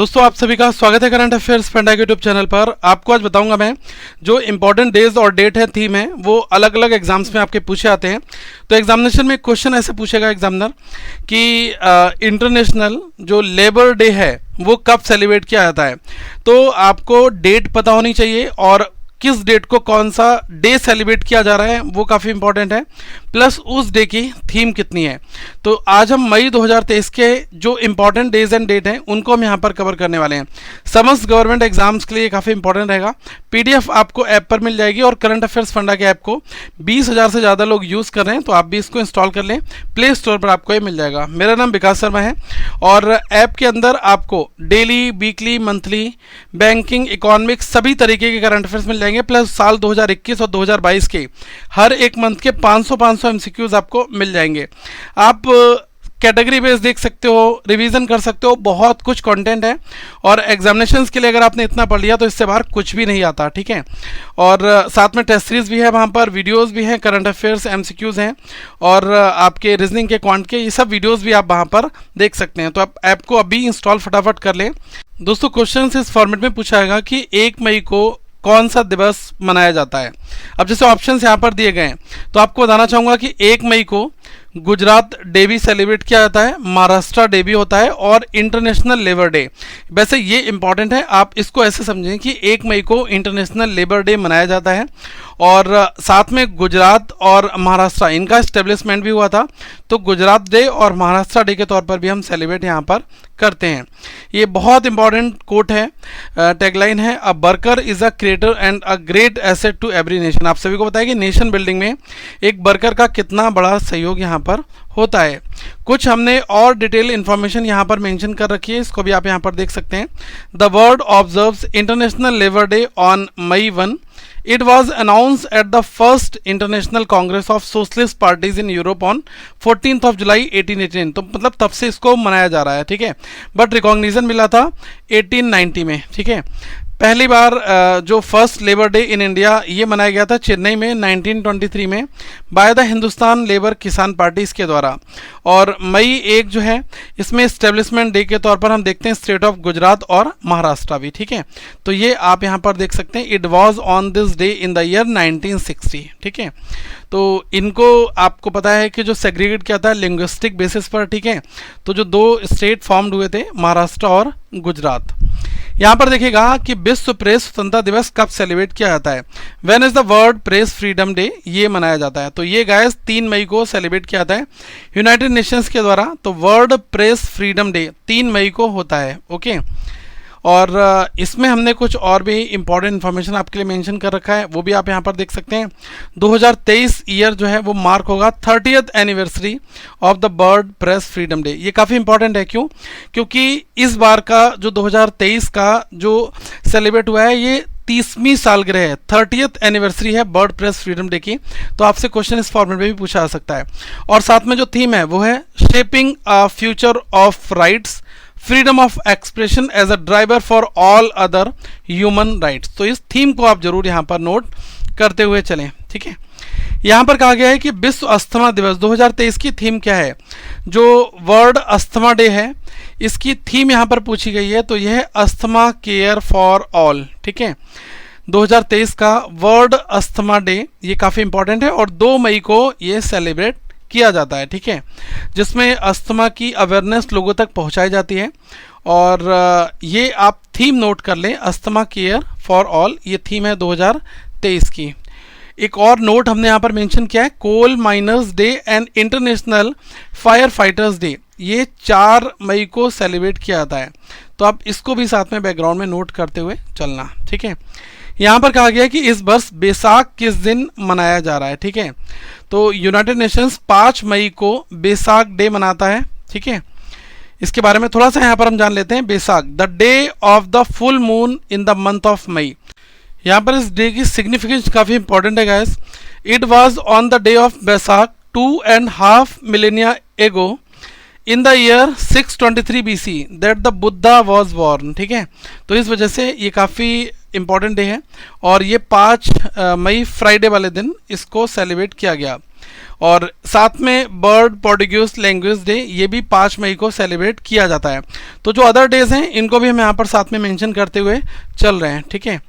दोस्तों आप सभी का स्वागत है करंट अफेयर्स फंडा के यूट्यूब चैनल पर। आपको आज बताऊंगा मैं जो इंपॉर्टेंट डेज और डेट है, थीम है, वो अलग अलग एग्जाम्स में आपके पूछे आते हैं। तो एग्जामिनेशन में क्वेश्चन ऐसे पूछेगा एग्जामिनर कि इंटरनेशनल जो लेबर डे है वो कब सेलिब्रेट किया जाता है। तो आपको डेट पता होनी चाहिए और किस डेट को कौन सा डे सेलिब्रेट किया जा रहा है वो काफ़ी इंपॉर्टेंट है, प्लस उस डे की थीम कितनी है। तो आज हम मई 2023 के जो इंपॉर्टेंट डेज एंड डेट हैं उनको हम यहाँ पर कवर करने वाले हैं। समस्त गवर्नमेंट एग्जाम्स के लिए काफ़ी इंपॉर्टेंट रहेगा। पीडीएफ आपको ऐप पर मिल जाएगी और करंट अफेयर्स फंडा के ऐप को 20,000 से ज़्यादा लोग यूज़ कर रहे हैं, तो आप भी इसको इंस्टॉल कर लें। प्ले स्टोर पर आपको ये मिल जाएगा। मेरा नाम विकास शर्मा है और ऐप के अंदर आपको daily, weekly, monthly, banking, economics सभी तरीके के करंट अफेयर्स मिल जाएंगे, प्लस साल 2021 और 2022 के हर एक मंथ के 500 एमसीक्यूज आपको मिल जाएंगे। आप कैटेगरी बेस देख सकते हो, रिवीजन कर सकते हो, बहुत कुछ कंटेंट है। और एग्जामिनेशंस के लिए अगर आपने इतना पढ़ लिया तो इससे बाहर कुछ भी नहीं आता, ठीक है। और साथ में टेस्ट सीरीज भी है, वहाँ पर वीडियोस भी हैं, करंट अफेयर्स एमसीक्यूज हैं और आपके रीजनिंग के, क्वांट के, ये सब वीडियोस भी आप वहाँ पर देख सकते हैं। तो आप ऐप को अभी इंस्टॉल फटाफट कर लें। दोस्तों क्वेश्चन इस फॉर्मेट में पूछा जाएगा कि 1 मई को कौन सा दिवस मनाया जाता है। अब जैसे ऑप्शंस यहाँ पर दिए गए हैं तो आपको बताना चाहूँगा कि 1 मई को गुजरात डे भी सेलिब्रेट किया जाता है, महाराष्ट्र डे भी होता है और इंटरनेशनल लेबर डे। वैसे ये इंपॉर्टेंट है, आप इसको ऐसे समझें कि 1 मई को इंटरनेशनल लेबर डे मनाया जाता है और साथ में गुजरात और महाराष्ट्र इनका इस्टेब्लिशमेंट भी हुआ था, तो गुजरात डे और महाराष्ट्र डे के तौर पर भी हम सेलिब्रेट यहाँ पर करते हैं। ये बहुत इंपॉर्टेंट कोट है, टैगलाइन है, a worker is a creator and a great asset to every nation. आप सभी को पता है कि नेशन बिल्डिंग में एक वर्कर का कितना बड़ा सहयोग यहाँ पर होता है। कुछ हमने और डिटेल इंफॉर्मेशन यहाँ पर मेंशन कर रखी है, इसको भी आप यहाँ पर देख सकते हैं। The world observes international labour day on May 1। It was announced at the first International Congress of Socialist Parties in Europe on 14th of July 1818। तो मतलब तब से इसको मनाया जा रहा है, ठीक है। बट रिकॉग्निशन मिला था 1890 में, ठीक है। पहली बार जो first labour day in India ये मनाया गया था चेन्नई में 1923 में बाय द हिंदुस्तान लेबर किसान पार्टी के द्वारा। और मई 1 जो है इसमें इस्टेब्लिशमेंट डे के तौर पर हम देखते हैं स्टेट ऑफ गुजरात और महाराष्ट्र भी, ठीक है। तो ये आप यहाँ पर देख सकते हैं, it was on this day in the year 1960, ठीक है। तो इनको आपको पता है कि जो सेग्रीगेट किया था लिंग्विस्टिक बेसिस पर, ठीक है। तो जो 2 स्टेट फॉर्म्ड हुए थे, महाराष्ट्र और गुजरात। यहाँ पर देखिएगा कि विश्व प्रेस स्वतंत्रता दिवस कब सेलिब्रेट किया जाता है। When is the world press freedom day, ये मनाया जाता है। तो ये गाइस 3 मई को सेलिब्रेट किया जाता है यूनाइटेड नेशंस के द्वारा। तो वर्ल्ड प्रेस फ्रीडम डे 3 मई को होता है, ओके। और इसमें हमने कुछ और भी इंपॉर्टेंट इन्फॉर्मेशन आपके लिए मेंशन कर रखा है, वो भी आप यहाँ पर देख सकते हैं। 2023 ईयर जो है वो मार्क होगा 30th anniversary of the world press freedom day. ये काफ़ी इंपॉर्टेंट है, क्यों? क्योंकि इस बार का जो 2023 का जो सेलिब्रेट हुआ है ये 30वीं सालगिरह है, 30th एनिवर्सरी है वर्ल्ड प्रेस फ्रीडम डे की। तो आपसे क्वेश्चन इस फॉर्मेट में भी पूछा जा सकता है। और साथ में जो थीम है वो है shaping a future of rights, freedom of expression as a driver for all other human rights. तो इस थीम को आप जरूर यहाँ पर नोट करते हुए चलें, ठीक है। यहाँ पर कहा गया है कि विश्व अस्थमा दिवस 2023 की थीम क्या है। जो वर्ल्ड अस्थमा डे है इसकी थीम यहाँ पर पूछी गई है, तो यह है अस्थमा केयर फॉर ऑल, ठीक है। 2023 का वर्ल्ड अस्थमा डे ये काफ़ी इंपॉर्टेंट है और 2 मई को ये सेलिब्रेट किया जाता है, ठीक है, जिसमें अस्थमा की अवेयरनेस लोगों तक पहुंचाई जाती है। और ये आप थीम नोट कर लें, अस्थमा केयर फॉर ऑल, ये थीम है 2023 की। एक और नोट हमने यहाँ पर मेंशन किया है, coal miners day and international fire fighters day, ये 4 मई को सेलिब्रेट किया जाता है। तो आप इसको भी साथ में बैकग्राउंड में नोट करते हुए चलना, ठीक है। यहाँ पर कहा गया है कि इस वर्ष बैसाख किस दिन मनाया जा रहा है, ठीक है। तो यूनाइटेड नेशंस 5 मई को बैसाख डे मनाता है, ठीक है। इसके बारे में थोड़ा सा यहाँ पर हम जान लेते हैं। Baisakh, the day of the full moon in the month of May. यहाँ पर इस डे की सिग्निफिकेंस काफ़ी इंपॉर्टेंट है guys. It was on the day of Baisakh 2.5 millennia ago in the year 623 BC that the Buddha was born, ठीक है। तो इस वजह से ये काफ़ी इंपॉर्टेंट डे है और ये 5 मई फ्राइडे वाले दिन इसको सेलिब्रेट किया गया। और साथ में बर्ड पोर्टुगीज लैंग्वेज डे, ये भी 5 मई को सेलिब्रेट किया जाता है। तो जो अदर डेज हैं इनको भी हम यहाँ पर साथ में मेंशन करते हुए चल रहे हैं, ठीक है।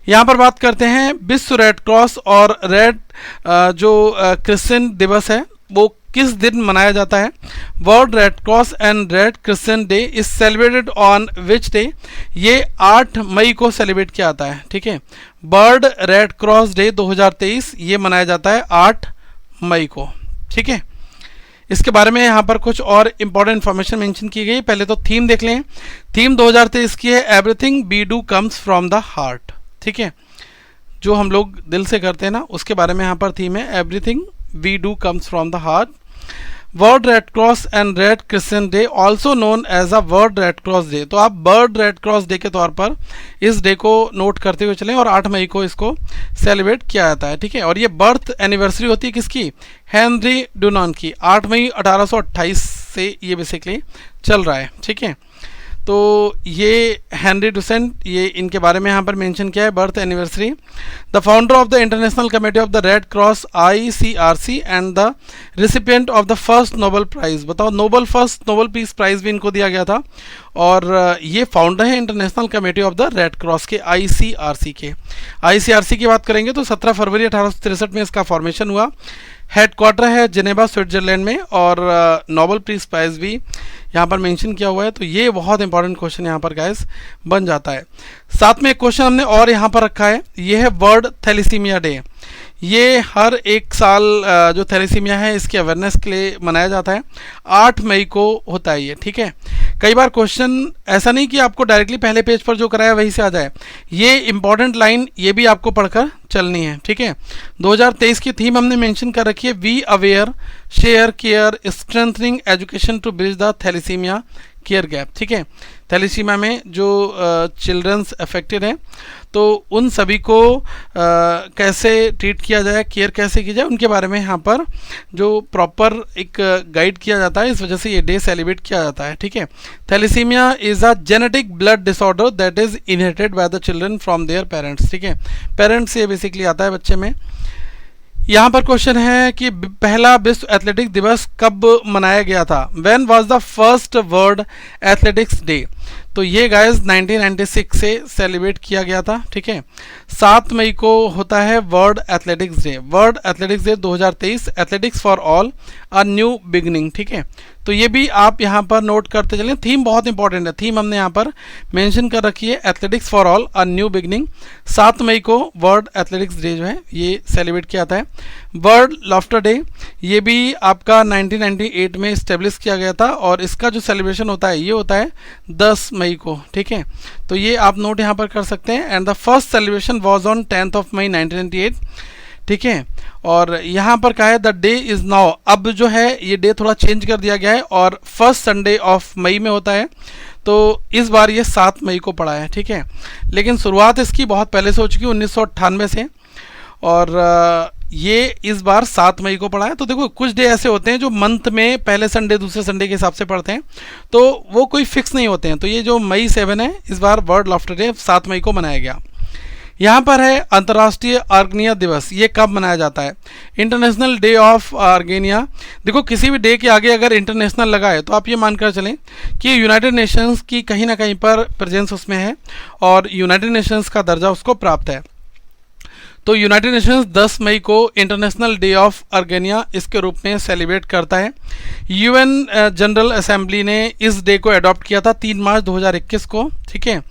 यहाँ पर बात करते हैं विश्व रेड क्रॉस और रेड जो क्रिश्चियन दिवस है वो किस दिन मनाया जाता है। World Red Cross and Red christian day is celebrated on which day, ये 8 मई को सेलिब्रेट किया जाता है, ठीक है। वर्ल्ड रेड क्रॉस डे 2023 ये मनाया जाता है 8 मई को, ठीक है। इसके बारे में यहाँ पर कुछ और इम्पोर्टेंट इन्फॉर्मेशन मेंशन की गई। पहले तो थीम देख लें। थीम 2023 की है everything we do comes from the heart, ठीक है। जो हम लोग दिल से करते हैं ना उसके बारे में यहाँ पर थीम है everything we do comes from the heart. World Red Cross and Red christian day also known as a world Red Cross day, तो आप वर्ल्ड रेड क्रॉस डे के तौर पर इस डे को नोट करते हुए चलें और 8 मई को इसको सेलिब्रेट किया जाता है, ठीक है। और ये बर्थ एनिवर्सरी होती है किसकी, हेनरी डुनान की। 8 मई 1828 से ये बेसिकली चल रहा है, ठीक है। तो ये हेनरी डुसेंट, ये इनके बारे में यहाँ पर मेंशन किया है birth anniversary. The founder of the International Committee of the Red Cross ICRC and the recipient of the first Nobel prize. बताओ, फर्स्ट नोबेल पीस प्राइज भी इनको दिया गया था और ये फाउंडर है International Committee of the Red Cross के ICRC के। ICRC की बात करेंगे तो 17 फरवरी 1863 में इसका फॉर्मेशन हुआ। हेडक्वार्टर है जिनेवा स्विट्जरलैंड में और नोबेल पीस प्राइज भी यहाँ पर मेंशन किया हुआ है। तो ये बहुत इंपॉर्टेंट क्वेश्चन यहाँ पर गाइस बन जाता है। साथ में एक क्वेश्चन हमने और यहाँ पर रखा है, ये है वर्ल्ड थैलेसीमिया डे। ये हर एक साल जो थैलेसीमिया है इसके अवेयरनेस के लिए मनाया जाता है। 8 मई को होता है ये, ठीक है। कई बार क्वेश्चन ऐसा नहीं कि आपको डायरेक्टली पहले पेज पर जो कराया वहीं से आ जाए, ये इंपॉर्टेंट लाइन ये भी आपको पढ़कर चलनी है, ठीक है। 2023 की थीम हमने मेंशन कर रखी है we aware share care strengthening education to bridge the thalassemia care gap, ठीक है। थैलेसीमिया में जो चिल्ड्रंस अफेक्टेड हैं तो उन सभी को कैसे ट्रीट किया जाए, केयर कैसे की जाए, उनके बारे में यहाँ पर जो प्रॉपर एक गाइड किया जाता है। इस वजह से ये डे सेलिब्रेट किया जाता है, ठीक है। Thalassemia is a genetic blood disorder that is inherited by the children from their parents, ठीक है। पेरेंट्स से बेसिकली आता है बच्चे में। यहाँ पर क्वेश्चन है कि पहला विश्व एथलेटिक्स दिवस कब मनाया गया था। When was the first world athletics day, तो ये गाइस 1996 से सेलिब्रेट किया गया था, ठीक है। 7 मई को होता है world athletics day. World athletics day 2023 athletics for all a new beginning, ठीक है। तो ये भी आप यहाँ पर नोट करते चलें। थीम बहुत इंपॉर्टेंट है, थीम हमने यहाँ पर मेंशन कर रखी है athletics for all a new beginning. 7 मई को वर्ल्ड एथलेटिक्स डे जो है ये सेलिब्रेट किया जाता है। वर्ल्ड लाफ्टर डे, ये भी आपका 1998 में इस्टेब्लिश किया गया था और इसका जो सेलिब्रेशन होता है ये होता है 10 मई को, ठीक है। तो ये आप नोट यहाँ पर कर सकते हैं। And the first celebration was on 10 मई 1998, ठीक है। और यहाँ पर कहा है द डे इज़ नाउ, अब जो है ये डे थोड़ा चेंज कर दिया गया है और फर्स्ट संडे ऑफ मई में होता है। तो इस बार ये 7 मई को पड़ा है, ठीक है। लेकिन शुरुआत इसकी बहुत पहले से हो चुकी है 1998 से और ये इस बार 7 मई को पड़ा है। तो देखो कुछ डे ऐसे होते हैं जो मंथ में पहले संडे दूसरे संडे के हिसाब से पड़ते हैं, तो वो कोई फिक्स नहीं होते हैं। तो ये जो मई 7 है इस बार वर्ल्ड लाफ्टर डे 7 मई को मनाया गया। यहाँ पर है अंतर्राष्ट्रीय आर्गेनिया दिवस, ये कब मनाया जाता है। इंटरनेशनल डे ऑफ आर्गेनिया, देखो किसी भी डे के आगे अगर इंटरनेशनल लगा है तो आप ये मानकर चलें कि यूनाइटेड नेशंस की कहीं ना कहीं पर प्रेजेंस उसमें है और यूनाइटेड नेशंस का दर्जा उसको प्राप्त है। तो यूनाइटेड नेशंस 10 मई को इंटरनेशनल डे ऑफ आर्गेनिया इसके रूप में सेलिब्रेट करता है। UN जनरल असेंबली ने इस डे को अडॉप्ट किया था 3 मार्च 2021 को, ठीक है।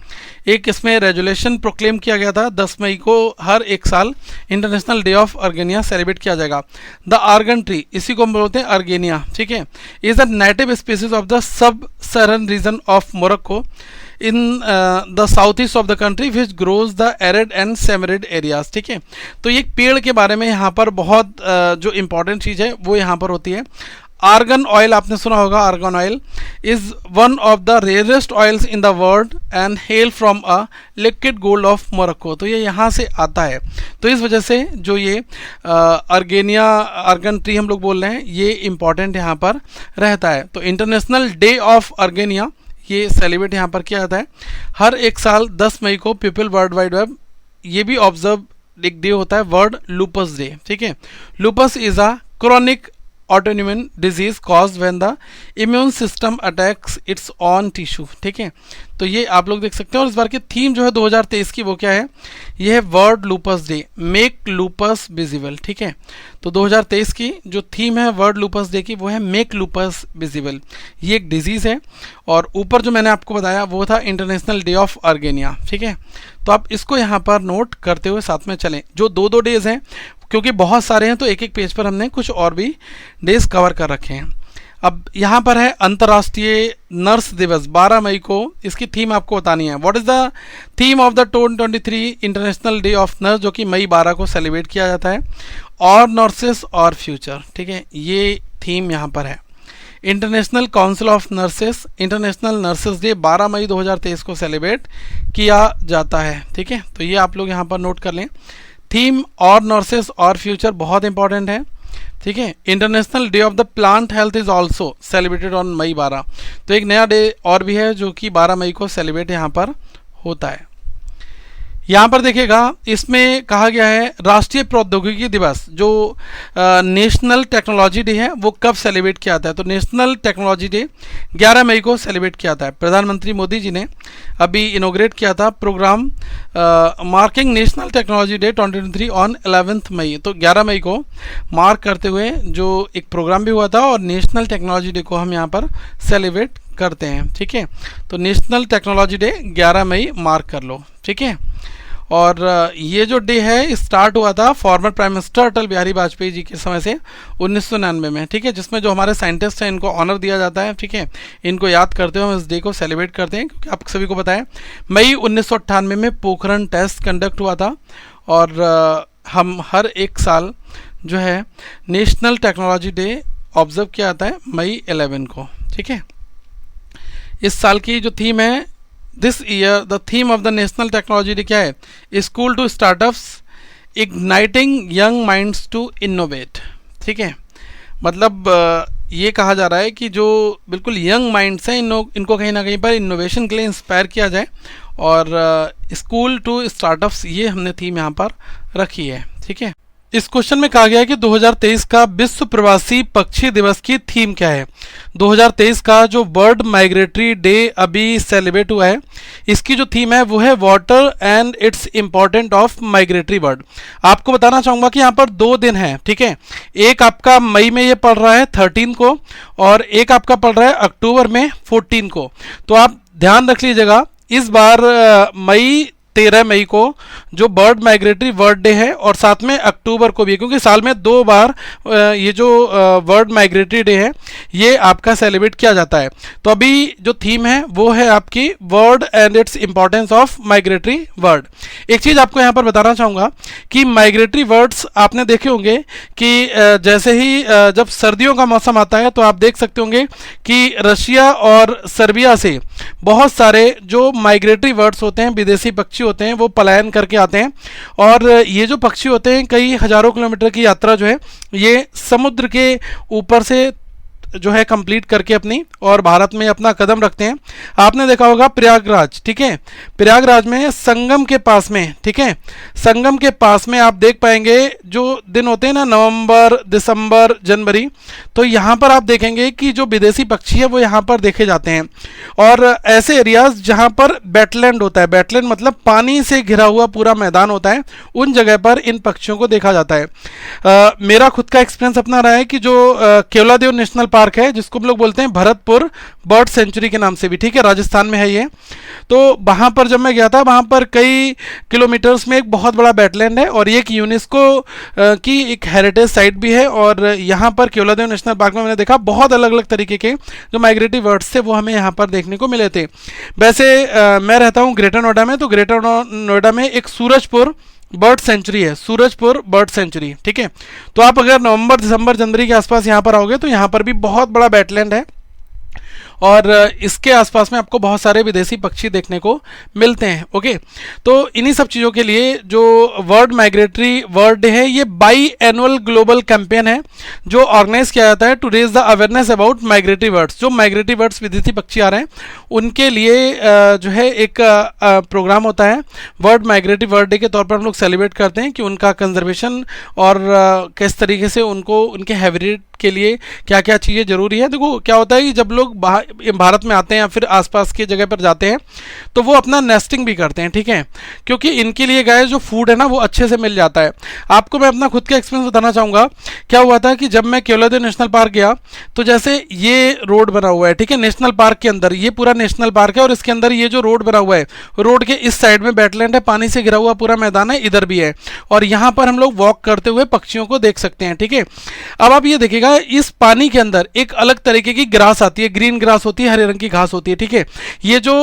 एक इसमें रेजोल्यूशन प्रोक्लेम किया गया था 10 मई को हर एक साल इंटरनेशनल डे ऑफ आर्गेनिया सेलिब्रेट किया जाएगा। द आर्गन ट्री, इसी को हम बोलते हैं आर्गेनिया, ठीक है, is a native species of the sub Saharan region of Morocco in the south east of the country which grows the arid and semiarid areas, ठीक है। तो ये पेड़ के बारे में यहाँ पर बहुत जो इम्पोर्टेंट चीज़ है वो यहाँ पर होती है। आर्गन ऑयल आपने सुना होगा, argan oil is one of the rarest oils in the world and hell from a liquid gold of Morocco, तो ये यहाँ से आता है। तो इस वजह से जो ये आर्गेनिया आर्गन ट्री हम लोग बोल रहे हैं ये इम्पॉर्टेंट यहाँ पर रहता है। तो इंटरनेशनल डे ऑफ आर्गेनिया ये सेलिब्रेट यहाँ पर किया जाता है हर एक साल 10 मई को। पीपल वर्ल्ड वाइड वेब ये भी ऑब्जर्व एक डे होता है वर्ल्ड लूपस डे, ठीक है। Lupus is a chronic autoimmune disease caused when the immune system attacks its own tissue। ठीक है, तो ये आप लोग देख सकते हैं। और इस बार की थीम जो है 2023 की वो क्या है, ये है world lupus day, make lupus visible. ठीक है, तो 2023 की जो थीम है वर्ल्ड लूपस डे की वो है मेक लूपस विजिबल। ये एक डिजीज़ है और ऊपर जो मैंने आपको बताया वो था इंटरनेशनल डे ऑफ अर्गेनिया। ठीक है, तो आप इसको यहाँ पर नोट करते हुए साथ में चलें। जो दो दो डेज हैं, क्योंकि बहुत सारे हैं तो एक एक पेज पर हमने कुछ और भी डेज कवर कर रखे हैं। अब यहाँ पर है अंतर्राष्ट्रीय नर्स दिवस 12 मई को, इसकी थीम आपको बतानी है। What is the theme of the 2023 international day of nurse, जो कि मई 12 को सेलिब्रेट किया जाता है। और नर्सेस और फ्यूचर। ठीक है, ये थीम यहाँ पर है। International council of nurses, international nurses day 12 मई 2023 को सेलिब्रेट किया जाता है। ठीक है, तो ये आप लोग यहाँ पर नोट कर लें। थीम और नर्सेस और फ्यूचर बहुत इंपॉर्टेंट है। ठीक है, international day of the plant health is also celebrated on May 12। तो एक नया डे और भी है जो कि 12 मई को सेलिब्रेट यहाँ पर होता है। यहाँ पर देखिएगा, इसमें कहा गया है राष्ट्रीय प्रौद्योगिकी दिवस, जो नेशनल टेक्नोलॉजी डे है, वो कब सेलिब्रेट किया जाता है। तो नेशनल टेक्नोलॉजी डे 11 मई को सेलिब्रेट किया जाता है। प्रधानमंत्री मोदी जी ने अभी इनोग्रेट किया था programme marking national technology day 2023 on 11 May. तो 11 मई को मार्क करते हुए जो एक प्रोग्राम भी हुआ था और नेशनल टेक्नोलॉजी डे को हम यहाँ पर सेलिब्रेट करते हैं। ठीक है, तो नेशनल टेक्नोलॉजी डे 11 मई मार्क कर लो। ठीक है, और ये जो डे है स्टार्ट हुआ था former prime minister Atal Bihari Vajpayee ji के समय से 1999 में। ठीक है, जिसमें जो हमारे साइंटिस्ट हैं इनको ऑनर दिया जाता है। ठीक है, इनको याद करते हुए हम इस डे को सेलिब्रेट करते हैं, क्योंकि आप सभी को पता है मई 1998 में पोखरण टेस्ट कंडक्ट हुआ था और हम हर एक साल जो है नेशनल टेक्नोलॉजी डे ऑब्जर्व किया जाता है मई 11 को। ठीक है, इस साल की जो थीम है this year, the theme of the national technology day क्या है, school to startups igniting young minds to innovate. ठीक है, मतलब ये कहा जा रहा है कि जो बिल्कुल यंग माइंड्स हैं इनको कहीं ना कहीं पर इनोवेशन के लिए इंस्पायर किया जाए, और स्कूल टू स्टार्टअप्स ये हमने थीम यहाँ पर रखी है। ठीक है, इस क्वेश्चन में कहा गया है कि 2023 का विश्व प्रवासी पक्षी दिवस की थीम क्या है। 2023 का जो बर्ड माइग्रेटरी डे अभी सेलिब्रेट हुआ है, इसकी जो थीम है वो है water and it's important of migratory bird. आपको बताना चाहूँगा कि यहाँ पर 2 दिन हैं। ठीक है, एक आपका मई में ये पड़ रहा है 13 को और एक आपका पड़ रहा है अक्टूबर में 14 को। तो आप ध्यान रख लीजिएगा, इस बार मई 13 मई को जो बर्ड माइग्रेटरी बर्ड डे है और साथ में अक्टूबर को भी, क्योंकि साल में 2 बार ये जो बर्ड माइग्रेटरी डे है ये आपका सेलिब्रेट किया जाता है। तो अभी जो थीम है वो है आपकी word and its importance of migratory bird. एक चीज़ आपको यहाँ पर बताना चाहूँगा कि माइग्रेटरी बर्ड्स आपने देखे होंगे कि जैसे ही जब सर्दियों का मौसम आता है तो आप देख सकते होंगे कि रशिया और सर्बिया से बहुत सारे जो माइग्रेटरी बर्ड्स होते हैं, विदेशी पक्षी होते हैं, वो पलायन करके आते हैं। और ये जो पक्षी होते हैं कई हजारों किलोमीटर की यात्रा जो है ये समुद्र के ऊपर से जो है कंप्लीट करके अपनी और भारत में अपना कदम रखते हैं। आपने देखा होगा प्रयागराज, ठीक है, प्रयागराज में संगम के पास में, ठीक है, संगम के पास में आप देख पाएंगे जो दिन होते हैं ना नवंबर, दिसंबर, जनवरी, तो यहाँ पर आप देखेंगे कि जो विदेशी पक्षी है वो यहाँ पर देखे जाते हैं। और ऐसे एरियाज जहाँ पर वेटलैंड होता है, वेटलैंड मतलब पानी से घिरा हुआ पूरा मैदान होता है, उन जगह पर इन पक्षियों को देखा जाता है। मेरा खुद का एक्सपीरियंस अपना रहा है कि जो केवलादेव नेशनल पार्क है जिसको हम लोग बोलते हैं भरतपुर बर्ड सेंचुरी के नाम से भी, ठीक है, राजस्थान में है ये। तो वहाँ पर जब मैं गया था वहाँ पर कई किलोमीटर्स में एक बहुत बड़ा वेटलैंड है और ये एक यूनेस्को की एक हेरिटेज साइट भी है। और यहाँ पर केवलादेव नेशनल पार्क में मैंने देखा बहुत अलग अलग तरीके के जो माइग्रेटरी बर्ड्स थे वो हमें यहाँ पर देखने को मिले थे। वैसे मैं रहता हूँ ग्रेटर नोएडा में, तो ग्रेटर नोएडा में एक सूरजपुर बर्ड सेंचुरी है, सूरजपुर बर्ड सेंचुरी, ठीक है। तो आप अगर नवंबर, दिसंबर, जनवरी के आसपास यहाँ पर आओगे तो यहाँ पर भी बहुत बड़ा वेटलैंड है और इसके आसपास में आपको बहुत सारे विदेशी पक्षी देखने को मिलते हैं। ओके, तो इन्हीं सब चीज़ों के लिए जो वर्ल्ड माइग्रेटरी बर्ड डे है, ये बाई एनुअल ग्लोबल कैंपेन है जो ऑर्गेनाइज किया जाता है to raise the awareness about migratory birds. जो माइग्रेटरी बर्ड्स विदेशी पक्षी आ रहे हैं उनके लिए जो है एक प्रोग्राम होता है वर्ल्ड माइग्रेटरी बर्ड डे के तौर पर हम लोग सेलिब्रेट करते हैं कि उनका कंजर्वेशन और किस तरीके से उनको उनके हैबिटेट के लिए क्या क्या चीज़ें ज़रूरी है। देखो क्या होता है कि जब लोग भारत में आते हैं या फिर आसपास की जगह पर जाते हैं तो वो अपना नेस्टिंग भी करते हैं, ठीक है, क्योंकि इनके लिए गाय जो फूड है ना वो अच्छे से मिल जाता है। आपको मैं अपना खुद का एक्सपीरियंस बताना चाहूँगा। क्या हुआ था कि जब मैं केवलादेव नेशनल पार्क गया तो जैसे ये रोड बना हुआ है, ठीक है, नेशनल पार्क के अंदर, ये पूरा नेशनल पार्क है और इसके अंदर ये जो रोड बना हुआ है, रोड के इस साइड में वेटलैंड है, पानी से घिरा हुआ पूरा मैदान है, इधर भी है, और यहाँ पर हम लोग वॉक करते हुए पक्षियों को देख सकते हैं, ठीक है। अब आप ये देखिएगा इस पानी के अंदर एक अलग तरीके की ग्रास आती है, ग्रीन ग्रास होती है, हरे रंग की घास होती है, ठीक है। ये जो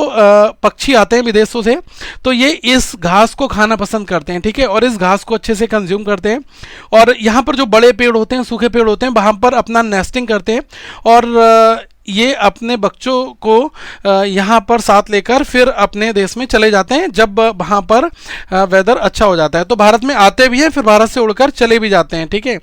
पक्षी आते हैं विदेशों से तो ये इस घास को खाना पसंद करते हैं, ठीक है, और इस घास को अच्छे से कंज्यूम करते हैं और यहाँ पर जो बड़े पेड़ होते हैं, सूखे पेड़ होते हैं, वहाँ पर अपना नेस्टिंग करते हैं और ये अपने बच्चों को यहाँ पर साथ लेकर फिर अपने देश में चले जाते हैं जब वहाँ पर वेदर अच्छा हो जाता है। तो भारत में आते भी हैं फिर भारत से उड़कर चले भी जाते हैं, ठीक है।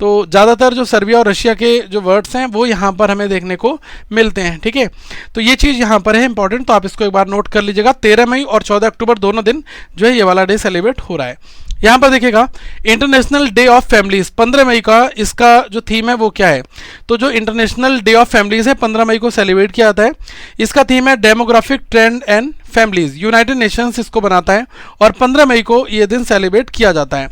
तो ज़्यादातर जो सर्बिया और रशिया के जो वर्ड्स हैं वो यहाँ पर हमें देखने को मिलते हैं, ठीक है। तो ये चीज़ यहाँ पर है इंपॉर्टेंट, तो आप इसको एक बार नोट कर लीजिएगा। 13 मई और 14 अक्टूबर दोनों दिन जो है ये वाला डे सेलिब्रेट हो रहा है। यहाँ पर देखिएगा इंटरनेशनल डे ऑफ फैमिलीज़ 15 मई का इसका जो थीम है वो क्या है। तो जो इंटरनेशनल डे ऑफ फैमिलीज़ है 15 मई को सेलिब्रेट किया जाता है। इसका थीम है demographic trend and families. United Nations इसको बनाता है और 15 मई को ये दिन सेलिब्रेट किया जाता है।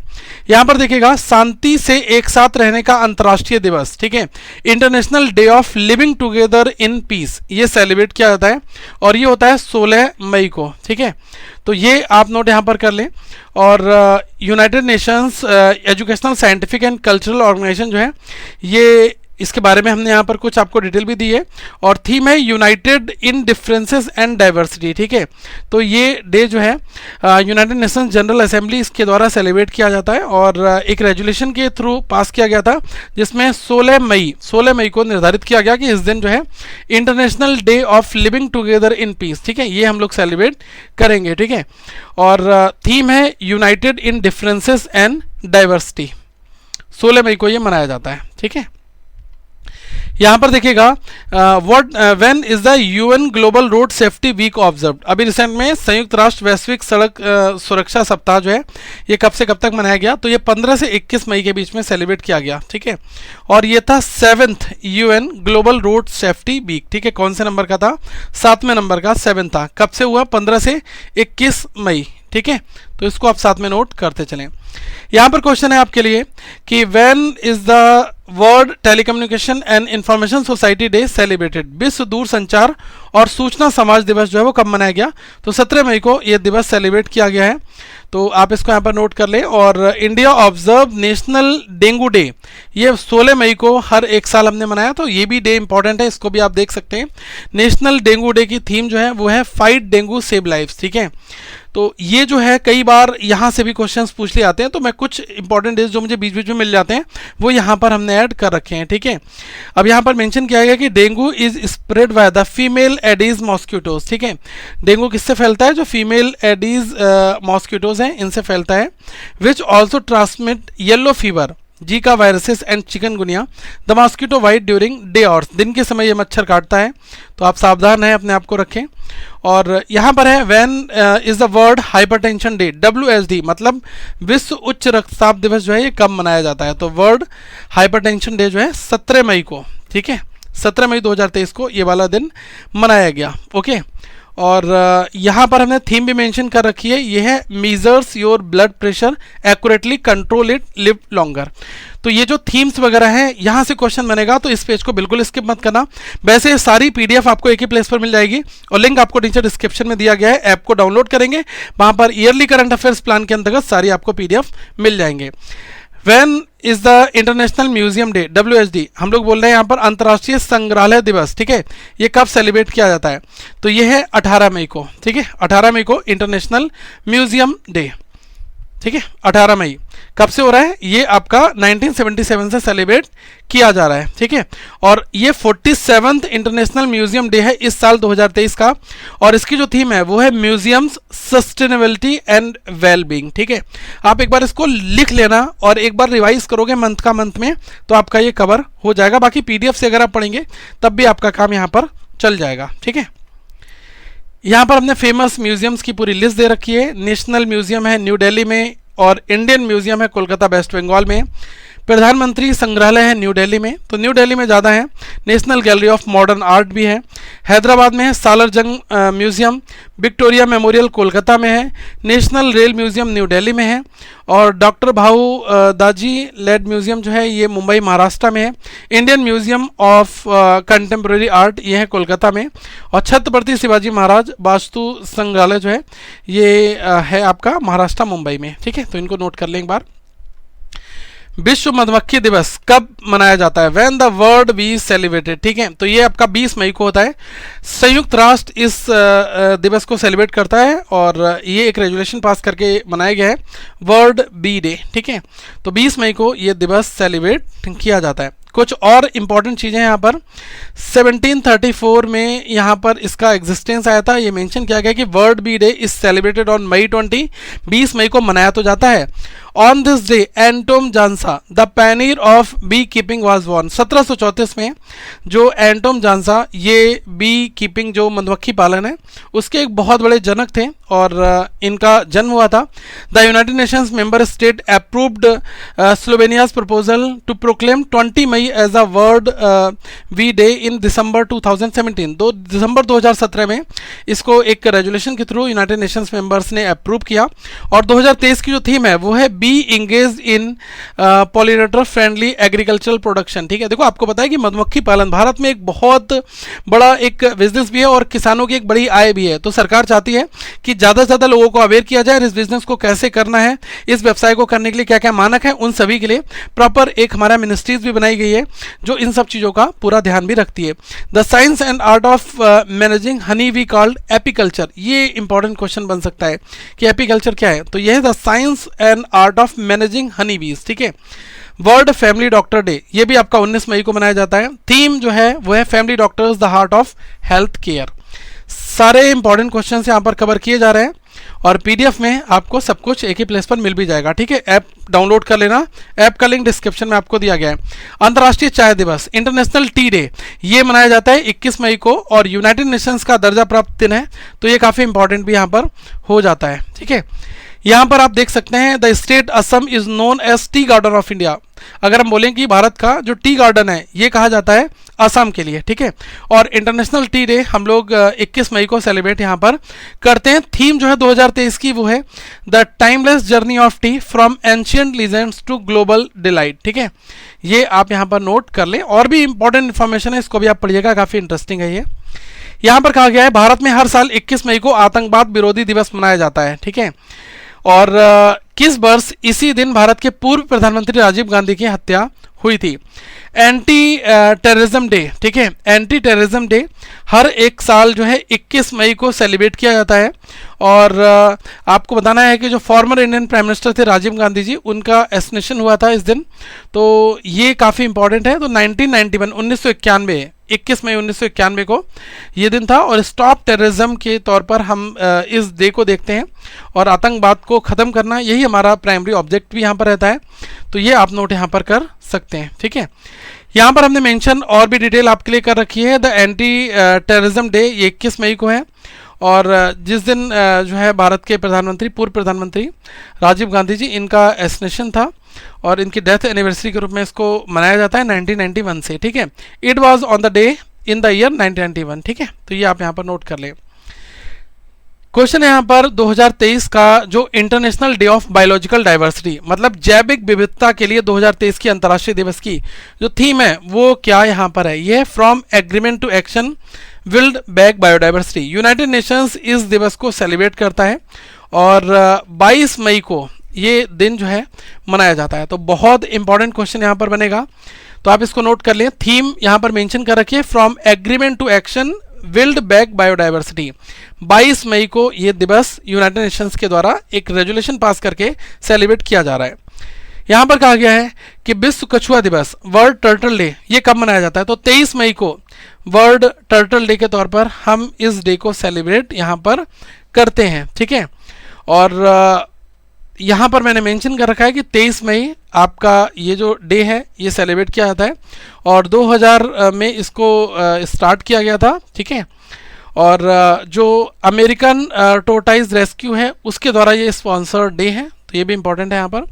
यहाँ पर देखिएगा शांति से एक साथ रहने का अंतर्राष्ट्रीय दिवस, ठीक है, international day of living together in peace, ये सेलिब्रेट किया जाता है और ये होता है 16 मई को, ठीक है। तो ये आप नोट यहाँ पर कर लें। और United Nations Educational Scientific and Cultural Organization जो है ये इसके बारे में हमने यहाँ पर कुछ आपको डिटेल भी दी है और थीम है United in differences and diversity, ठीक है। तो ये डे जो है यूनाइटेड नेशंस जनरल असेंबली इसके द्वारा सेलिब्रेट किया जाता है और एक रेजोल्यूशन के थ्रू पास किया गया था जिसमें 16 मई को निर्धारित किया गया कि इस दिन जो है international day of living together in peace, ठीक है, ये हम लोग सेलिब्रेट करेंगे, ठीक है। और थीम है United in differences and diversity, 16 मई को ये मनाया जाता है, ठीक है। यहाँ पर देखिएगा when is the UN global road safety week observed. अभी रिसेंट में संयुक्त राष्ट्र वैश्विक सड़क सुरक्षा सप्ताह जो है ये कब से कब तक मनाया गया, तो ये 15 से 21 मई के बीच में सेलिब्रेट किया गया, ठीक है। और ये था 7th UN global road safety week, ठीक है। कौन से नंबर का था? 7वें नंबर का 7 था। कब से हुआ? 15 से 21 मई, ठीक है। तो इसको आप साथ में नोट करते चलें। यहाँ पर क्वेश्चन है आपके लिए कि when is the world telecommunication and information society day celebrated. विश्व दूरसंचार और सूचना समाज दिवस जो है वो कब मनाया गया? तो 17 मई को यह दिवस सेलिब्रेट किया गया है। तो आप इसको यहाँ पर नोट कर लें। और India observe national dengue day, ये 16 मई को हर एक साल हमने मनाया, तो ये भी डे इंपॉर्टेंट है, इसको भी आप देख सकते हैं। नेशनल डेंगू डे की थीम जो है वो है फाइट डेंगू सेव लाइफ्स, ठीक है। तो ये जो है कई बार यहाँ से भी क्वेश्चंस पूछ लिए आते हैं, तो मैं कुछ इंपॉर्टेंट डेज जो मुझे बीच बीच में मिल जाते हैं वो यहाँ पर हमने ऐड कर रखे हैं, ठीक है। अब यहाँ पर मेंशन किया गया कि dengue is spread by the female aedes mosquitoes, ठीक है। डेंगू किससे फैलता है? जो फीमेल एडीज मॉस्किटोज हैं इनसे फैलता है। Which also transmit yellow fever, Zika viruses and chikungunya the mosquito bite during day hours. दिन के समय ये मच्छर काटता है, तो आप सावधान रहें, अपने आप को रखें। और यहाँ पर है when is the world hypertension day, WHD, मतलब विश्व उच्च रक्तचाप दिवस जो है ये कब मनाया जाता है? तो वर्ल्ड हाइपरटेंशन डे जो है 17 मई को, ठीक है, 17 मई 2023 को ये वाला दिन मनाया गया, ओके। और यहाँ पर हमने थीम भी मेंशन कर रखी है, ये है measures your blood pressure accurately, control it, live longer. तो ये जो थीम्स वगैरह हैं यहाँ से क्वेश्चन बनेगा, तो इस पेज को बिल्कुल स्किप मत करना। वैसे सारी PDF आपको एक ही प्लेस पर मिल जाएगी और लिंक आपको नीचे डिस्क्रिप्शन में दिया गया है। ऐप को डाउनलोड करेंगे, वहाँ पर ईयरली करंट अफेयर्स प्लान के अंतर्गत सारी आपको PDF मिल जाएंगे। When is the international museum day, WHD, हम लोग बोल रहे हैं यहाँ पर अंतर्राष्ट्रीय संग्रहालय दिवस, ठीक है। ये कब सेलिब्रेट किया जाता है? तो ये है 18 मई को, ठीक है, 18 मई को इंटरनेशनल म्यूजियम डे। ठीक है, 18 मई कब से हो रहा है? ये आपका 1977 से सेलिब्रेट किया जा रहा है। ठीक है, और ये 47th इंटरनेशनल म्यूजियम डे है इस साल 2023 का, और इसकी जो थीम है वो है म्यूजियम्स सस्टेनेबिलिटी एंड वेलबींग। ठीक है, आप एक बार इसको लिख लेना और एक बार रिवाइज करोगे मंथ का मंथ में, तो आपका ये कवर हो जाएगा। बाकी पीडीएफ से अगर आप पढ़ेंगे तब भी आपका काम यहाँ पर चल जाएगा। ठीक है, यहाँ पर हमने फेमस म्यूजियम्स की पूरी लिस्ट दे रखी है। नेशनल म्यूजियम है न्यू दिल्ली में, और इंडियन म्यूजियम है कोलकाता वेस्ट बंगाल में। प्रधानमंत्री संग्रहालय है न्यू दिल्ली में, तो न्यू दिल्ली में ज़्यादा है। National Gallery of Modern Art भी है, हैदराबाद में है। Salar Jung museum, Victoria Memorial Kolkata में है। National Rail Museum New Delhi में है, और doctor Bhau Daji lead museum जो है ये मुंबई महाराष्ट्र में है। Indian museum of contemporary art ये है कोलकाता में, और छत्रपति शिवाजी महाराज वास्तु संग्रहालय जो है ये है आपका महाराष्ट्र मुंबई में। ठीक है, तो इनको नोट कर लें एक बार। विश्व मधुमक्खी दिवस कब मनाया जाता है? When the world be celebrated. ठीक है, तो ये आपका 20 मई को होता है। संयुक्त राष्ट्र इस दिवस को सेलिब्रेट करता है, और ये एक रेजोल्यूशन पास करके मनाया गया है, वर्ल्ड बी डे। ठीक है, तो 20 मई को ये दिवस सेलिब्रेट किया जाता है। कुछ और इंपॉर्टेंट चीज़ें यहाँ पर 1734 में यहाँ पर इसका एग्जिस्टेंस आया था। ये मेंशन किया गया कि world bee day is celebrated on May 20, 20 मई को मनाया तो जाता है। On this day Anton Jansa the pioneer of bee keeping was born. 1734 में जो एंटोम जानसा ये बी कीपिंग जो मधुमक्खी पालन है उसके एक बहुत बड़े जनक थे, और इनका जन्म हुआ था। The United Nations member state approved Slovenia's proposal to proclaim 20 May as a world bee day in December 2017। 2 दिसंबर 2017 में इसको एक रेजोल्यूशन के थ्रू यूनाइटेड नेशंस मेंबर्स ने अप्रूव किया। और 2023 की जो थीम है वो है bee engage in pollinator friendly agricultural production. ठीक है, देखो आपको पता है कि मधुमक्खी पालन भारत में एक बहुत बड़ा एक बिजनेस भी है और किसानों की एक बड़ी आय भी है। तो सरकार चाहती है कि ज़्यादा से ज़्यादा लोगों को अवेयर किया जाए, इस बिजनेस को कैसे करना है, इस व्यवसाय को करने के लिए क्या क्या मानक है, उन सभी के लिए प्रॉपर एक हमारा मिनिस्ट्रीज भी बनाई गई है जो इन सब चीज़ों का पूरा ध्यान भी रखती है। The science and art of managing honey we called apiculture. ये इंपॉर्टेंट क्वेश्चन बन सकता है कि एपीकल्चर क्या है, तो यह है the science and art of managing Honey बीज। ठीक है, वर्ल्ड फैमिली डॉक्टर डे ये भी आपका 19 मई को मनाया जाता है। थीम जो है वो है family doctors the heart of health care. सारे इंपॉर्टेंट क्वेश्चन यहाँ पर कवर किए जा रहे हैं, और पीडीएफ में आपको सब कुछ एक ही प्लेस पर मिल भी जाएगा। ठीक है, ऐप डाउनलोड कर लेना, ऐप का लिंक डिस्क्रिप्शन में आपको दिया गया है। अंतर्राष्ट्रीय चाय दिवस इंटरनेशनल टी डे ये मनाया जाता है 21 मई को, और यूनाइटेड नेशंस का दर्जा प्राप्त दिन है, तो ये काफ़ी इंपॉर्टेंट भी यहाँ पर हो जाता है। ठीक है, यहाँ पर आप देख सकते हैं the state Assam is known as tea garden of India. अगर हम बोलें कि भारत का जो टी गार्डन है ये कहा जाता है असम के लिए। ठीक है, और इंटरनेशनल टी डे हम लोग 21 मई को सेलिब्रेट यहाँ पर करते हैं। थीम जो है 2023 की वो है the timeless journey of tea from ancient legends to global delight. ठीक है, ये आप यहाँ पर नोट कर लें, और भी इंपॉर्टेंट इन्फॉर्मेशन है, इसको भी आप पढ़िएगा, काफ़ी इंटरेस्टिंग है ये। यहाँ पर कहा गया है भारत में हर साल 21 मई को आतंकवाद विरोधी दिवस मनाया जाता है। ठीक है, और किस वर्ष इसी दिन भारत के पूर्व प्रधानमंत्री राजीव गांधी की हत्या हुई थी? Anti terrorism day. ठीक है, एंटी टेररिज्म डे हर एक साल जो है 21 मई को सेलिब्रेट किया जाता है, और आपको बताना है कि जो फॉर्मर इंडियन प्राइम मिनिस्टर थे राजीव गांधी जी, उनका एसेसिनेशन हुआ था इस दिन, तो ये काफ़ी इंपॉर्टेंट है। तो 1991 1991 21 मई 1991 को ये दिन था, और स्टॉप टेररिज्म के तौर पर हम इस डे को देखते हैं, और आतंकवाद को ख़त्म करना यही हमारा प्राइमरी ऑब्जेक्ट भी यहाँ पर रहता है, तो ये आप नोट यहाँ पर कर सकते हैं। ठीक है, यहाँ पर हमने मेंशन और भी डिटेल आपके लिए कर रखी है। द एंटी टेररिज्म डे ये 21 मई को है, और जिस दिन जो है भारत के प्रधानमंत्री पूर्व प्रधानमंत्री राजीव गांधी जी इनका एसेसिनेशन था, और इनकी डेथ एनिवर्सरी के रूप में इसको मनाया जाता है 1991 से। ठीक है, it was on the day in the year 1991। ठीक है, तो ये आप यहाँ पर नोट कर लें। क्वेश्चन यहाँ पर 2023 का जो international day of biological diversity मतलब जैविक विविधता के लिए 2023 की अंतर्राष्ट्रीय दिवस की जो थीम है वो क्या यहाँ पर है? ये है from agreement to action build back biodiversity. United Nations इस दिवस को सेलिब्रेट करता है, और 22 मई को ये दिन जो है मनाया जाता है। तो बहुत इंपॉर्टेंट क्वेश्चन यहाँ पर बनेगा, तो आप इसको नोट कर लें। थीम यहाँ पर मेंशन कर रखिए from agreement to action build back biodiversity. 22 मई को ये दिवस यूनाइटेड नेशंस के द्वारा एक रेजोल्यूशन पास करके सेलिब्रेट किया जा रहा है। यहाँ पर कहा गया है कि विश्व कछुआ दिवस, वर्ल्ड टर्टल डे, ये कब मनाया जाता है? तो 23 मई को वर्ल्ड टर्टल डे के तौर पर हम इस डे को सेलिब्रेट यहाँ पर करते हैं, ठीक है। और यहाँ पर मैंने मेंशन कर रखा है कि 23 मई आपका ये जो डे है ये सेलिब्रेट किया जाता है और 2000 में इसको स्टार्ट किया गया था, ठीक है। और जो अमेरिकन टोर्टाइज रेस्क्यू है उसके द्वारा ये स्पॉन्सर्ड डे है, तो ये भी इंपॉर्टेंट है यहाँ पर।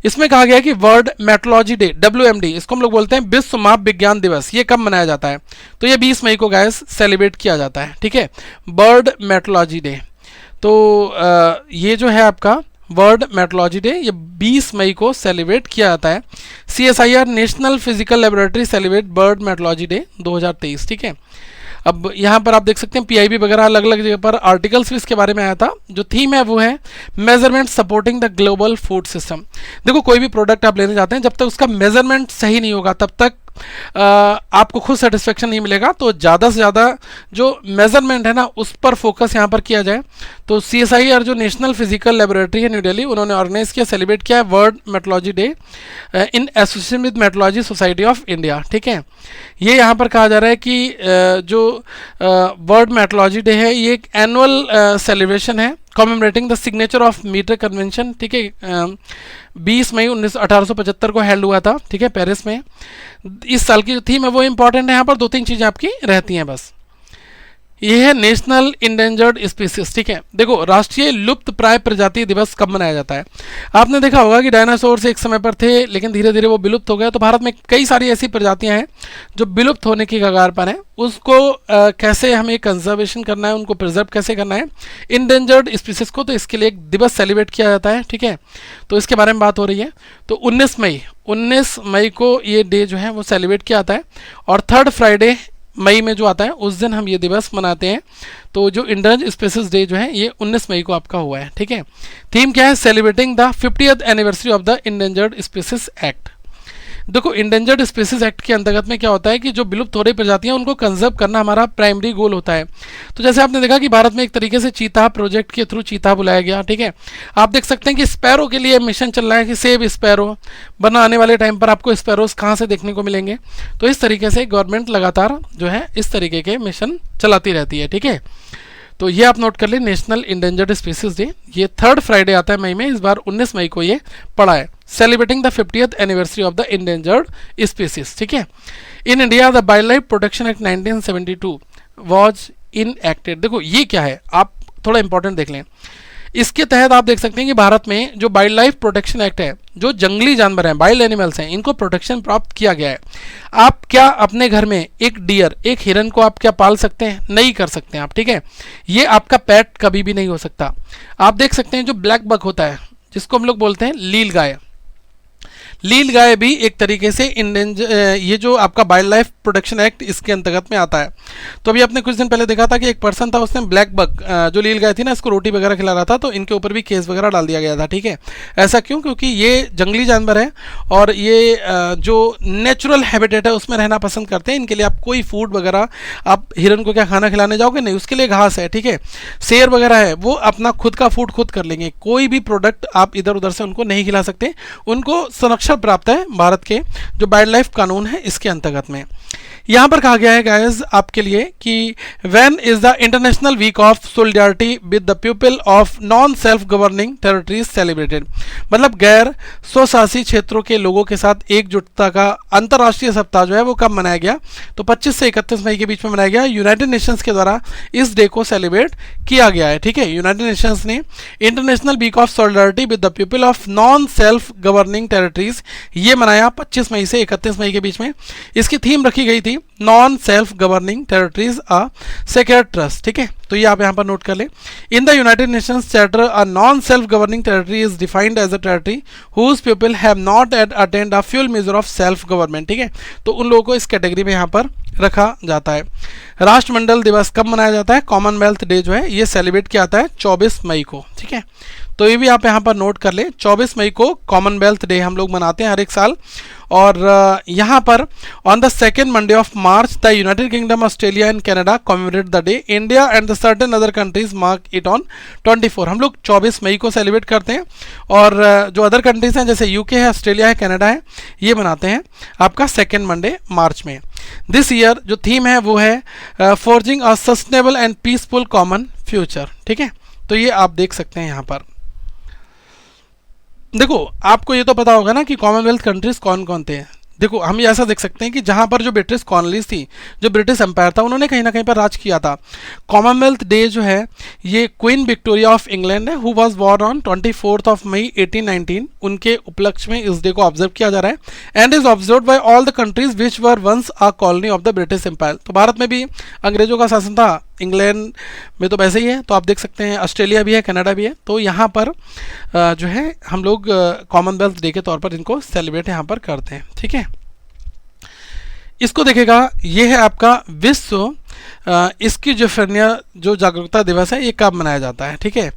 इसमें कहा गया है कि वर्ल्ड मेट्रोलॉजी डे, WMD, इसको हम लोग बोलते हैं विश्व माप विज्ञान दिवस, ये कब मनाया जाता है? तो ये 20 मई को गाइस सेलिब्रेट किया जाता है, ठीक है, वर्ल्ड मेट्रोलॉजी डे। तो ये जो है आपका वर्ल्ड मेट्रोलॉजी डे, ये 20 मई को सेलिब्रेट किया जाता है। CSIR national physical laboratory celebrate world metrology day 2023, ठीक है। अब यहाँ पर आप देख सकते हैं PIB वगैरह अलग अलग जगह पर आर्टिकल्स भी इसके बारे में आया था। जो थीम है वो है measurement supporting the global food system. देखो कोई भी प्रोडक्ट आप लेने जाते हैं, जब तक उसका मेजरमेंट सही नहीं होगा तब तक आपको खुद सेटिस्फेक्शन नहीं मिलेगा। तो ज़्यादा से ज़्यादा जो मेजरमेंट है ना उस पर फोकस यहाँ पर किया जाए। तो CSIR जो नेशनल फिजिकल लेबोरेटरी है न्यू दिल्ली, उन्होंने ऑर्गेनाइज किया, सेलिब्रेट किया world metrology day in association with metrology society of India, ठीक है। ये यहाँ पर कहा जा रहा है कि जो वर्ल्ड मेट्रोलॉजी डे है ये एक एनुअल सेलिब्रेशन है commemorating the signature of metre convention, ठीक है। 20 मई 1875 को हेल्ड हुआ था, ठीक है, पेरिस में। इस साल की जो थीम है वो इंपॉर्टेंट है। यहाँ पर 2-3 चीज़ें आपकी रहती हैं बस। ये है नेशनल इंडेंजर्ड स्पीसीज, ठीक है। देखो राष्ट्रीय लुप्त प्राय प्रजाति दिवस कब मनाया जाता है? आपने देखा होगा कि डायनासोर्स एक समय पर थे लेकिन धीरे धीरे वो विलुप्त हो गए। तो भारत में कई सारी ऐसी प्रजातियां हैं जो विलुप्त होने की कगार पर हैं। उसको कैसे हमें कंजर्वेशन करना है, उनको प्रिजर्व कैसे करना है इंडेंजर्ड स्पीसीज को, तो इसके लिए एक दिवस सेलिब्रेट किया जाता है, ठीक है। तो इसके बारे में बात हो रही है। तो 19 मई को ये डे जो है वो सेलिब्रेट किया जाता है और 3rd फ्राइडे मई में जो आता है उस दिन हम ये दिवस मनाते हैं। तो जो इंडेंजर्ड स्पीसीज डे जो है ये 19 मई को आपका हुआ है, ठीक है। थीम क्या है? Celebrating the 50th anniversary of the endangered species act. देखो इंडेंजर्ड स्पीसीज एक्ट के अंतर्गत में क्या होता है कि जो विलुप्त हो रही प्रजातियां उनको कंजर्व करना हमारा प्राइमरी गोल होता है। तो जैसे आपने देखा कि भारत में एक तरीके से चीता प्रोजेक्ट के थ्रू चीता बुलाया गया, ठीक है। आप देख सकते हैं कि स्पैरो के लिए मिशन चल रहा है कि सेव स्पैरो, वरना आने वाले टाइम पर आपको स्पैरोज कहाँ से देखने को मिलेंगे। तो इस तरीके से गवर्नमेंट लगातार जो है इस तरीके के मिशन चलाती रहती है, ठीक है। तो ये आप नोट कर लें, नेशनल इंडेंजर्ड स्पीसीज डे, ये 3rd फ्राइडे आता है मई में। इस बार 19 मई को ये पड़ा है, celebrating the 50th anniversary of the endangered species, ठीक है। In India the wild life protection act 1972 was enacted. देखो ये क्या है, आप थोड़ा इंपॉर्टेंट देख लें। इसके तहत आप देख सकते हैं कि भारत में जो वाइल्ड लाइफ प्रोटेक्शन एक्ट है, जो जंगली जानवर हैं, वाइल्ड एनिमल्स हैं, इनको प्रोटेक्शन प्राप्त किया गया है। आप क्या अपने घर में एक डियर, एक हिरन को आप क्या पाल सकते हैं? नहीं कर सकते हैं आप, ठीक है। ये आपका पेट कभी भी नहीं हो सकता। आप देख सकते हैं जो ब्लैक बक होता है, जिसको हम लोग बोलते हैं लील गाय, लील गाय भी एक तरीके से ये जो आपका वाइल्ड लाइफ प्रोटेक्शन एक्ट इसके अंतर्गत में आता है। तो अभी आपने कुछ दिन पहले देखा था कि एक पर्सन था, उसने ब्लैक बक जो लील गाय थी ना, इसको रोटी वगैरह खिला रहा था, तो इनके ऊपर भी केस वगैरह डाल दिया गया था, ठीक है। ऐसा क्यों? क्योंकि ये जंगली जानवर है और ये जो नेचुरल हैबिटेट है उसमें रहना पसंद करते हैं। इनके लिए आप कोई फूड वगैरह, आप हिरन को क्या खाना खिलाने जाओगे? नहीं, उसके लिए घास है, ठीक है। शेर वगैरह है वो अपना खुद का फूड खुद कर लेंगे, कोई भी प्रोडक्ट आप इधर उधर से उनको नहीं खिला सकते। उनको संरक्षण प्राप्त है भारत के जो वाइल्ड लाइफ कानून है इसके अंतर्गत में। यहां पर कहा गया है गाइस आपके लिए कि when is the international week of solidarity with the people of non self governing territories celebrated. मतलब गैर स्वशासी क्षेत्रों के लोगों के साथ एकजुटता का अंतर्राष्ट्रीय सप्ताह जो है वो कब मनाया गया? तो 25 से 31 मई के बीच में मनाया गया। यूनाइटेड नेशंस के द्वारा इस डे को सेलिब्रेट किया गया है, ठीक है। यूनाइटेड नेशंस ने international week of solidarity with the people of non self governing territories ये मनाया 25 मई से 31 मई के बीच में। इसकी थीम रखी गई थी नॉन सेल्फ गवर्निंग टेरिटरीज अ सेक्रेड ट्रस्ट, ठीक है। तो ये आप यहाँ पर नोट कर लें। In the United Nations charter a non self governing territory is defined as a territory whose people have not yet attained a full measure of self government, ठीक है। तो उन लोगों को इस कैटेगरी में यहाँ पर रखा जाता है। राष्ट्रमंडल दिवस कब मनाया जाता है? कॉमनवेल्थ डे जो है ये सेलिब्रेट किया जाता है 24 मई को, ठीक है। तो ये भी आप यहाँ पर नोट कर लें, 24 मई को कॉमनवेल्थ डे हम लोग मनाते हैं हर एक साल। और यहाँ पर on the 2nd Monday of March, the United Kingdom, Australia and Canada commemorate the day. India and the certain other countries mark it on 24. हम लोग 24 मई को सेलिब्रेट करते हैं और जो अदर कंट्रीज हैं जैसे यूके है, ऑस्ट्रेलिया है, कनाडा है, ये मनाते हैं आपका सेकेंड मंडे मार्च में. दिस ईयर जो थीम है वो है forging a sustainable and peaceful common future. ठीक है, तो ये आप देख सकते हैं यहाँ पर. देखो आपको ये तो पता होगा ना कि कॉमनवेल्थ कंट्रीज कौन कौन थे. देखो हम ये ऐसा देख सकते हैं कि जहां पर जो ब्रिटिश कॉलोनीज थी, जो ब्रिटिश एम्पायर था, उन्होंने कहीं ना कहीं पर राज किया था. कॉमनवेल्थ डे जो है ये क्वीन विक्टोरिया ऑफ इंग्लैंड है, हु वाज बॉर्न ऑन 24 मई 1819, उनके उपलक्ष्य में इस डे को ऑब्जर्व किया जा रहा है. And is observe by all the countries which were once a colony of the British Empire. तो भारत में भी अंग्रेजों का शासन था, इंग्लैंड में तो वैसे ही है, तो आप देख सकते हैं ऑस्ट्रेलिया भी है, कनाडा भी है. तो यहाँ पर जो है हम लोग कॉमनवेल्थ डे के तौर पर इनको सेलिब्रेट यहाँ पर करते हैं. ठीक है, इसको देखेगा, ये है आपका विश्व स्किज़ोफ्रेनिया जो जागरूकता दिवस है, ये कब मनाया जाता है. ठीक है,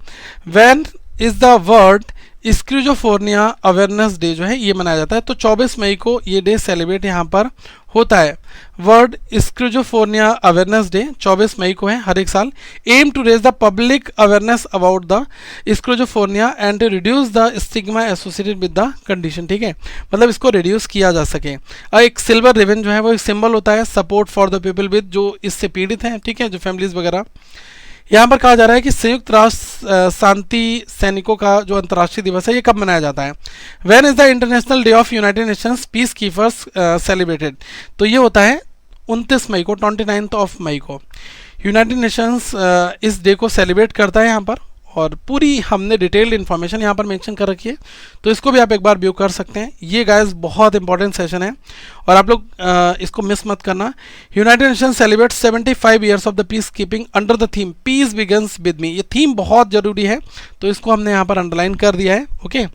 when is the world schizophrenia awareness day जो है ये मनाया जाता है. तो 24 मई को ये डे सेलिब्रेट यहाँ पर होता है. वर्ल्ड स्किज़ोफ्रेनिया अवेयरनेस डे 24 मई को है हर एक साल. Aim to raise the public awareness about the schizophrenia and to reduce the stigma associated with the condition. ठीक है, मतलब इसको रिड्यूस किया जा सके. और एक सिल्वर रिबन जो है वो एक सिंबल होता है support for the people with, जो इससे पीड़ित हैं. ठीक है, जो फैमिलीज वगैरह. यहाँ पर कहा जा रहा है कि संयुक्त राष्ट्र शांति सैनिकों का जो अंतर्राष्ट्रीय दिवस है ये कब मनाया जाता है. When is the international day of United Nations peace keepers celebrated. तो ये होता है 29 मई को, 29 मई को यूनाइटेड नेशंस इस डे को सेलिब्रेट करता है यहाँ पर. और पूरी हमने डिटेल्ड इन्फॉर्मेशन यहाँ पर मेंशन कर रखी है, तो इसको भी आप एक बार व्यू कर सकते हैं. ये गाइस बहुत इंपॉर्टेंट सेशन है और आप लोग इसको मिस मत करना. United Nations celebrate 75 years of the peace keeping under the theme peace begins with me. ये थीम बहुत जरूरी है, तो इसको हमने यहाँ पर अंडरलाइन कर दिया है. ओके,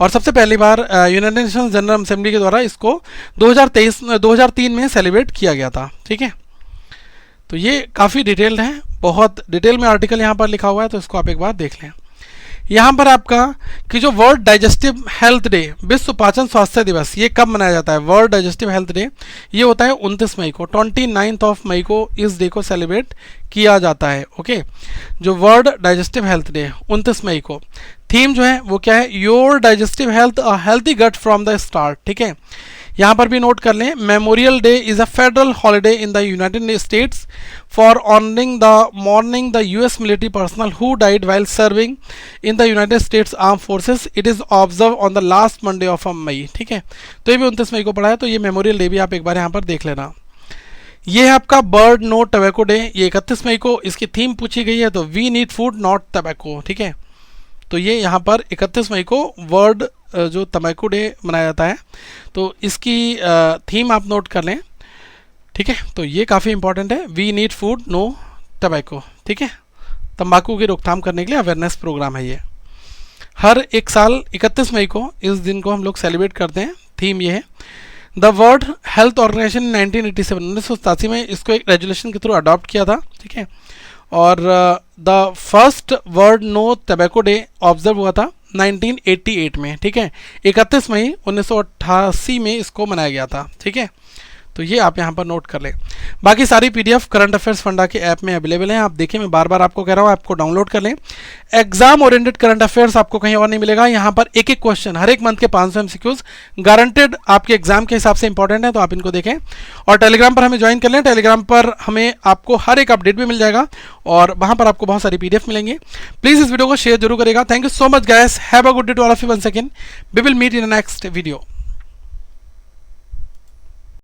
और सबसे पहली बार यूनाइटेड नेशंस जनरल असेंबली के द्वारा इसको 2003 में सेलिब्रेट किया गया था. ठीक है, तो ये काफ़ी डिटेल्ड है, बहुत डिटेल में आर्टिकल यहाँ पर लिखा हुआ है, तो इसको आप एक बार देख लें. यहाँ पर आपका कि जो वर्ल्ड डाइजेस्टिव हेल्थ डे, विश्व पाचन स्वास्थ्य दिवस, ये कब मनाया जाता है. वर्ल्ड डाइजेस्टिव हेल्थ डे ये होता है 29 मई को, 29 मई को इस डे को सेलिब्रेट किया जाता है. ओके, जो वर्ल्ड डाइजेस्टिव हेल्थ डे 29 मई को. थीम जो है वो क्या है, your digestive health a healthy gut from the start. ठीक है, यहाँ पर भी नोट कर लें, Memorial Day is a federal holiday in the United States for honouring the mourning the US military personnel who died while serving in the United States armed forces. It is observe on the last Monday of May. ठीक है, तो ये भी 29 मई को पड़ा है, तो ये मेमोरियल डे भी आप एक बार यहाँ पर देख लेना. ये है आपका बर्ड नो टबैको डे, ये 31 मई को. इसकी थीम पूछी गई है तो we need food not tobacco. ठीक है, तो ये यहाँ पर 31 मई को वर्ल्ड जो तंबाकू डे मनाया जाता है, तो इसकी थीम आप नोट कर लें. ठीक है, तो ये काफ़ी इंपॉर्टेंट है, we need food no tobacco. ठीक है, तंबाकू की रोकथाम करने के लिए अवेयरनेस प्रोग्राम है ये. हर एक साल 31 मई को इस दिन को हम लोग सेलिब्रेट करते हैं. थीम ये है. द वर्ल्ड हेल्थ ऑर्गेनाइजेशन 1987 में इसको एक रेजुलेशन के थ्रू अडॉप्ट किया था. ठीक है, और the first world no tobacco day observe हुआ था 1988 में. ठीक है, 31 मई 1988 में इसको मनाया गया था. ठीक है, तो ये आप यहाँ पर नोट कर लें. बाकी सारी पीडीएफ करंट अफेयर्स फंडा के ऐप में अवेलेबल हैं. आप देखिए, मैं बार बार आपको कह रहा हूँ आपको डाउनलोड कर लें. एग्जाम ओरिएंटेड करंट अफेयर्स आपको कहीं और नहीं मिलेगा. यहाँ पर एक एक क्वेश्चन हर एक मंथ के 500 एमसीक्यूज गारंटेड आपके एग्जाम के हिसाब से इंपॉर्टेंट है, तो आप इनको देखें. और टेलीग्राम पर हमें ज्वाइन कर लें. टेलीग्राम पर हमें आपको हर एक अपडेट भी मिल जाएगा और वहाँ पर आपको बहुत सारी पीडीएफ मिलेंगे. प्लीज़ इस वीडियो को शेयर जरूर करेगा. Thank you so much guys. Have a good day to all of you. Once again we will meet in the next video.